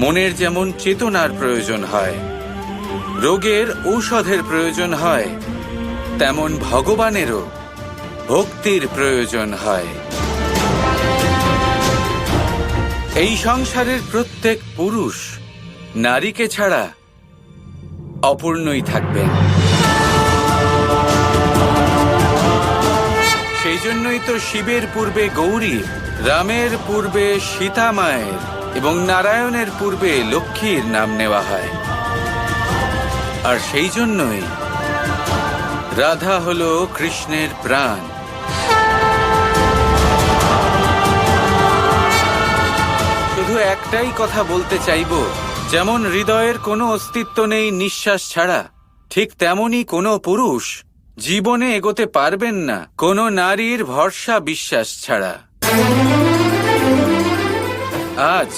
মনের যেমন চেতনার প্রয়োজন হয়, রোগের ঔষধের প্রয়োজন হয়, তেমন ভগবানেরও ভক্তির প্রয়োজন হয়। এই সংসারের প্রত্যেক পুরুষ নারীকে ছাড়া অপূর্ণই থাকবেন। সেই জন্যই তো শিবের পূর্বে গৌরী, রামের পূর্বে সীতা মায়ের এবং নারায়ণের পূর্বে লক্ষ্মীর নাম নেওয়া হয়। আর সেই জন্যই রাধা হলো কৃষ্ণের প্রাণ। শুধু একটাই কথা বলতে চাইব, যেমন হৃদয়ের কোনো অস্তিত্ব নেই নিঃশ্বাস ছাড়া, ঠিক তেমনি কোনো পুরুষ জীবনে এগোতে পারবেন না কোনো নারীর ভরসা বিশ্বাস ছাড়া। আজ